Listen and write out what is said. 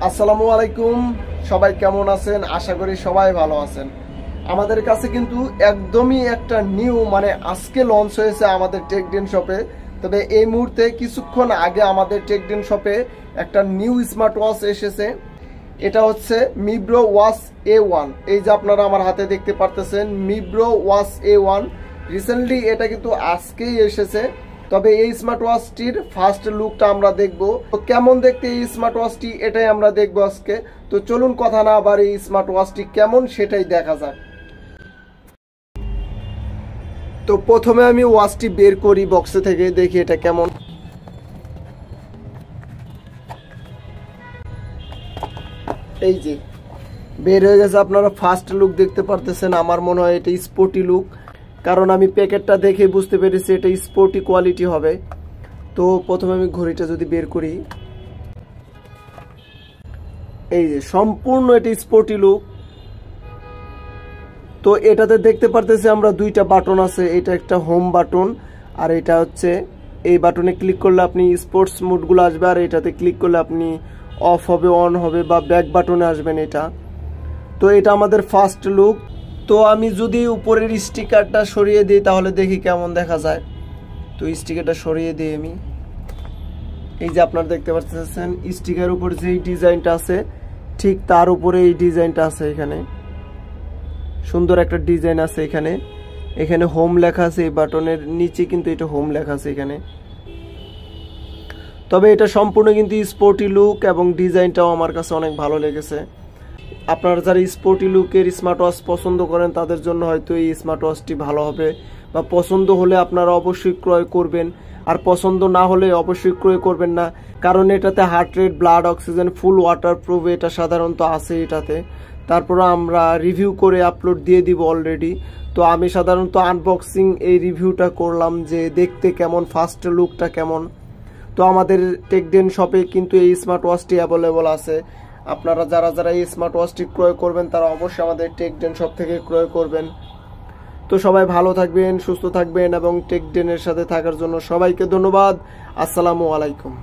আসসালামু আলাইকুম, সবাই কেমন আছেন? আশা করি সবাই ভালো আছেন। আমাদের কাছে কিন্তু একদমই একটা নিউ আজকে লঞ্চ হয়েছে আমাদের টেকডেন শপে। তবে এই মুহূর্তে কিছুক্ষণ আগে আমাদের টেকডেন শপে একটা নিউ স্মার্ট ওয়াচ এসেছে। এটা হচ্ছে মিব্রো ওয়াচ A1। এই যে আপনারা আমার হাতে দেখতে পারতেছেন মিব্রো ওয়াচ A1। রিসেন্টলি এটা কিন্তু আজকেই এসেছে। তবে এই স্মার্ট ওয়াচটির ফার্স্ট লুকটা আমরা দেখব, তো কেমন দেখতে এই স্মার্ট ওয়াচটি এটাই আমরা দেখব আজকে। তো চলুন কথা না বাড়ি, এই স্মার্ট ওয়াচটি কেমন সেটাই দেখা যাক। তো প্রথমে আমি ওয়াচটি বের করি বক্সে থেকে, দেখি এটা কেমন। এই যে বের হয়ে গেছে, আপনারা ফার্স্ট লুক দেখতে পারতেছেন। আমার মনে হয় এটা স্পোর্টি লুক, কারণ আমি প্যাকেটটা দেখে বুঝতে পেরেছি এটা স্পোর্টি কোয়ালিটি হবে। তো প্রথমে আমি ঘড়িটা যদি বের করি, এই যে সম্পূর্ণ এটা স্পোর্টি লুক। তো এটাতে দেখতে পারতেছি আমরা দুইটা বাটন আছে, এটা একটা হোম বাটন আর এটা হচ্ছে এই বাটনে ক্লিক করলে আপনি স্পোর্টস মোডগুলো আসবে, আর এটাতে ক্লিক করলে আপনি অফ হবে, অন হবে বা ব্যাক বাটনে আসবেন এটা। তো এটা আমাদের ফার্স্ট লুক। তো আমি যদি উপরের স্টিকারটা সরিয়ে দিই তাহলে দেখি কেমন দেখা যায়। তো স্টিকারটা সরিয়ে দিই আমি। এই যে আপনারা দেখতে পাচ্ছেন স্টিকারের উপর যেই ডিজাইনটা আছে ঠিক তার উপরে এই ডিজাইনটা আছে। এখানে সুন্দর একটা ডিজাইন আছে। এখানে এখানে হোম লেখা আছে, এই বাটনের নিচে কিন্তু এটা হোম লেখা আছে এখানে। তবে এটা সম্পূর্ণ কিন্তু স্পোর্টি লুক এবং ডিজাইনটাও আমার কাছে অনেক ভালো লেগেছে। আপনারা যারা স্পোর্টি লুকের স্মার্ট ওয়াচ পছন্দ করেন তাদের জন্য হয়তো এই স্মার্ট ওয়াচটি ভালো হবে, বা পছন্দ হলে আপনারা অবশ্যই ক্রয় করবেন, আর পছন্দ না হলে অবশ্যই ক্রয় করবেন না, কারণ এটাতে হার্ট রেট, ব্লাড অক্সিজেন, ফুল ওয়াটার প্রুফ এটা সাধারণত আছে এটাতে। তারপরে আমরা রিভিউ করে আপলোড দিয়ে দিব অলরেডি। তো আমি সাধারণত আনবক্সিং এই রিভিউটা করলাম যে দেখতে কেমন, ফার্স্ট লুকটা কেমন। তো আমাদের টেকডেন শপে কিন্তু এই স্মার্ট ওয়াচটি অ্যাভেলেবল আছে। আপনারা যারা এই স্মার্ট ওয়াচটি ক্রয় করবেন তারা অবশ্যই আমাদের টেকডেন শপ থেকে ক্রয় করবেন। তো সবাই ভালো থাকবেন, সুস্থ থাকবেন এবং টেকডেনের সাথে থাকার জন্য সবাইকে ধন্যবাদ। আসসালামু আলাইকুম।